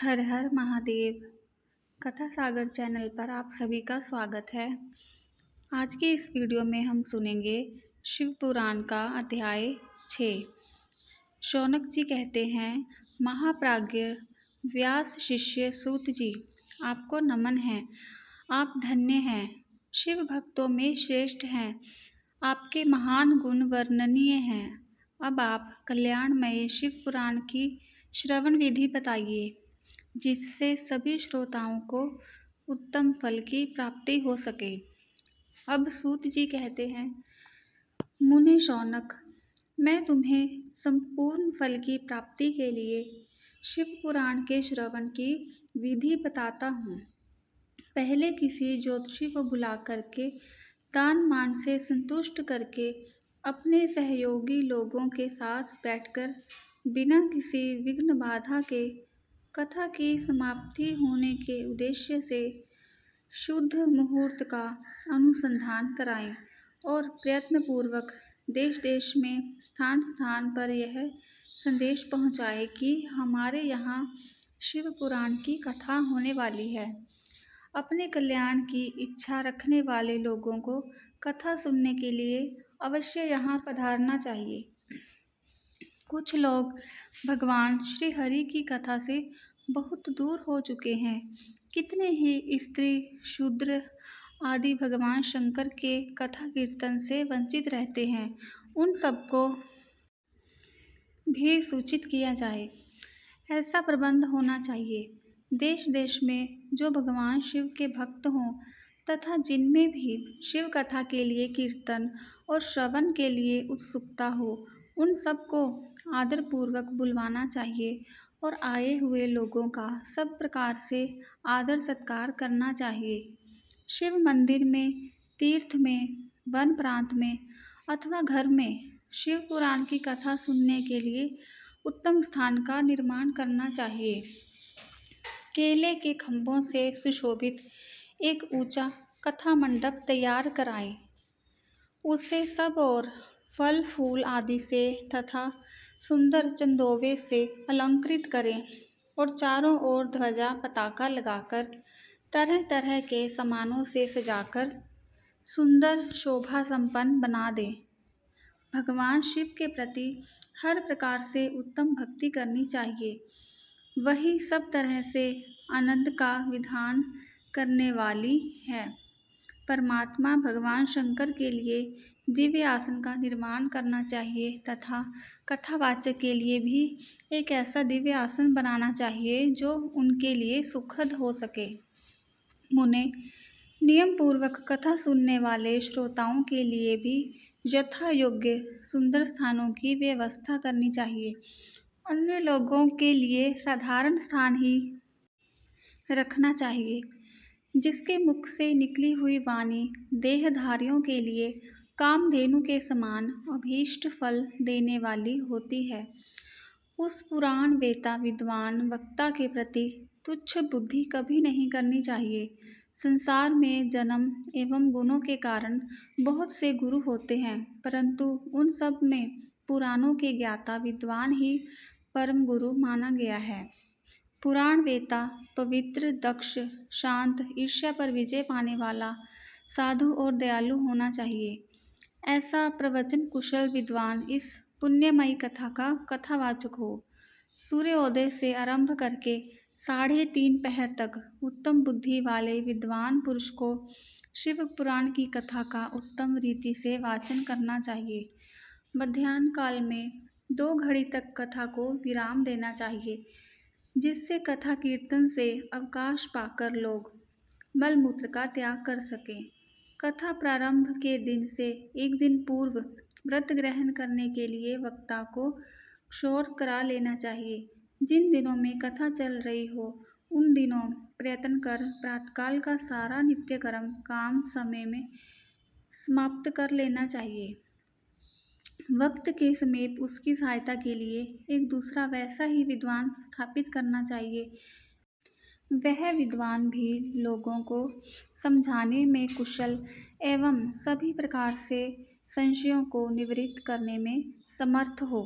हर हर महादेव। कथा सागर चैनल पर आप सभी का स्वागत है। आज के इस वीडियो में हम सुनेंगे शिव पुराण का अध्याय 6। शौनक जी कहते हैं, महाप्राज्ञ व्यास शिष्य सूत जी, आपको नमन है। आप धन्य हैं, शिव भक्तों में श्रेष्ठ हैं। आपके महान गुण वर्णनीय हैं। अब आप कल्याणमय शिव पुराण की श्रवण विधि बताइए, जिससे सभी श्रोताओं को उत्तम फल की प्राप्ति हो सके। अब सूत जी कहते हैं, मुने शौनक, मैं तुम्हें संपूर्ण फल की प्राप्ति के लिए शिव पुराण के श्रवण की विधि बताता हूँ। पहले किसी ज्योतिषी को बुला करके दान मान से संतुष्ट करके अपने सहयोगी लोगों के साथ बैठकर बिना किसी विघ्न बाधा के कथा की समाप्ति होने के उद्देश्य से शुद्ध मुहूर्त का अनुसंधान कराएं और प्रयत्नपूर्वक देश देश में स्थान स्थान पर यह संदेश पहुंचाएं कि हमारे यहाँ शिव पुराण की कथा होने वाली है। अपने कल्याण की इच्छा रखने वाले लोगों को कथा सुनने के लिए अवश्य यहाँ पधारना चाहिए। कुछ लोग भगवान श्री हरि की कथा से बहुत दूर हो चुके हैं। कितने ही स्त्री शूद्र आदि भगवान शंकर के कथा कीर्तन से वंचित रहते हैं। उन सबको भी सूचित किया जाए, ऐसा प्रबंध होना चाहिए। देश देश में जो भगवान शिव के भक्त हों तथा जिनमें भी शिव कथा के लिए कीर्तन और श्रवण के लिए उत्सुकता हो, उन सबको आदरपूर्वक बुलवाना चाहिए और आए हुए लोगों का सब प्रकार से आदर सत्कार करना चाहिए। शिव मंदिर में, तीर्थ में, वन प्रांत में अथवा घर में शिव पुराण की कथा सुनने के लिए उत्तम स्थान का निर्माण करना चाहिए। केले के खंभों से सुशोभित एक ऊंचा कथा मंडप तैयार कराएं। उसे सब और फल फूल आदि से तथा सुंदर चंदोवे से अलंकृत करें और चारों ओर ध्वजा पताका लगाकर तरह तरह के सामानों से सजाकर सुंदर शोभा संपन्न बना दें। भगवान शिव के प्रति हर प्रकार से उत्तम भक्ति करनी चाहिए। वही सब तरह से आनंद का विधान करने वाली है। परमात्मा भगवान शंकर के लिए दिव्य आसन का निर्माण करना चाहिए तथा कथावाचक के लिए भी एक ऐसा दिव्य आसन बनाना चाहिए जो उनके लिए सुखद हो सके। मुने, नियम पूर्वक कथा सुनने वाले श्रोताओं के लिए भी यथा योग्य सुंदर स्थानों की व्यवस्था करनी चाहिए। अन्य लोगों के लिए साधारण स्थान ही रखना चाहिए। जिसके मुख से निकली हुई वाणी देहधारियों के लिए कामधेनु के समान अभीष्ट फल देने वाली होती है। उस पुराण वेता विद्वान वक्ता के प्रति तुच्छ बुद्धि कभी नहीं करनी चाहिए। संसार में जन्म एवं गुणों के कारण बहुत से गुरु होते हैं, परंतु उन सब में पुराणों के ज्ञाता विद्वान ही परम गुरु माना गया है। पुराण वेता पवित्र, दक्ष, शांत, ईर्ष्या पर विजय पाने वाला, साधु और दयालु होना चाहिए। ऐसा प्रवचन कुशल विद्वान इस पुण्यमयी कथा का कथावाचक हो। सूर्योदय से आरंभ करके 3:30 पहर तक उत्तम बुद्धि वाले विद्वान पुरुष को शिव पुराण की कथा का उत्तम रीति से वाचन करना चाहिए। मध्याह्न काल में 2 घड़ी तक कथा को विराम देना चाहिए, जिससे कथा कीर्तन से अवकाश पाकर लोग मलमूत्र का त्याग कर सकें। कथा प्रारंभ के दिन से एक दिन पूर्व व्रत ग्रहण करने के लिए वक्ता को क्षौर करा लेना चाहिए। जिन दिनों में कथा चल रही हो, उन दिनों प्रयत्न कर प्रातःकाल का सारा नित्य कर्म काम समय में समाप्त कर लेना चाहिए। वक्त के समीप उसकी सहायता के लिए एक दूसरा वैसा ही विद्वान स्थापित करना चाहिए। वह विद्वान भी लोगों को समझाने में कुशल एवं सभी प्रकार से संशयों को निवृत्त करने में समर्थ हो।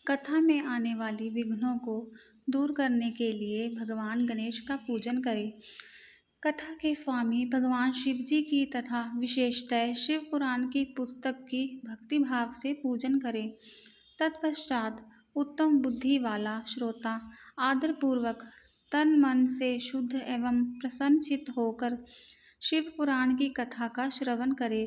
कथा में आने वाली विघ्नों को दूर करने के लिए भगवान गणेश का पूजन करें। कथा के स्वामी भगवान शिव जी की तथा विशेषतः शिव पुराण की पुस्तक की भक्तिभाव से पूजन करें। तत्पश्चात उत्तम बुद्धि वाला श्रोता आदरपूर्वक तन मन से शुद्ध एवं प्रसन्नचित्त होकर शिव पुराण की कथा का श्रवण करे।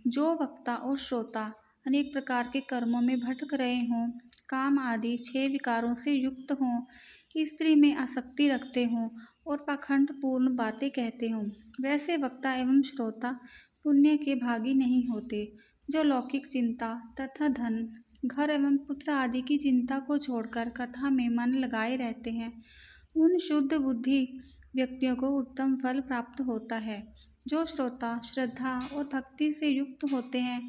जो वक्ता और श्रोता अनेक प्रकार के कर्मों में भटक रहे हों, काम आदि 6 विकारों से युक्त हों, स्त्री में आसक्ति रखते हों और पाखंडपूर्ण बातें कहते हों, वैसे वक्ता एवं श्रोता पुण्य के भागी नहीं होते। जो लौकिक चिंता तथा धन, घर एवं पुत्र आदि की चिंता को छोड़कर कथा में मन लगाए रहते हैं, उन शुद्ध बुद्धि व्यक्तियों को उत्तम फल प्राप्त होता है। जो श्रोता श्रद्धा और भक्ति से युक्त होते हैं,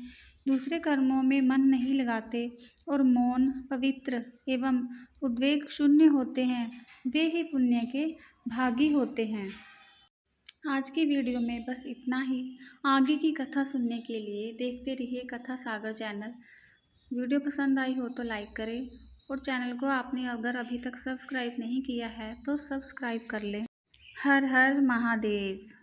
दूसरे कर्मों में मन नहीं लगाते और मौन, पवित्र एवं उद्वेग शून्य होते हैं, वे ही पुण्य के भागी होते हैं। आज की वीडियो में बस इतना ही। आगे की कथा सुनने के लिए देखते रहिए कथा सागर चैनल। वीडियो पसंद आई हो तो लाइक करें और चैनल को आपने अगर अभी तक सब्सक्राइब नहीं किया है तो सब्सक्राइब कर लें। हर हर महादेव।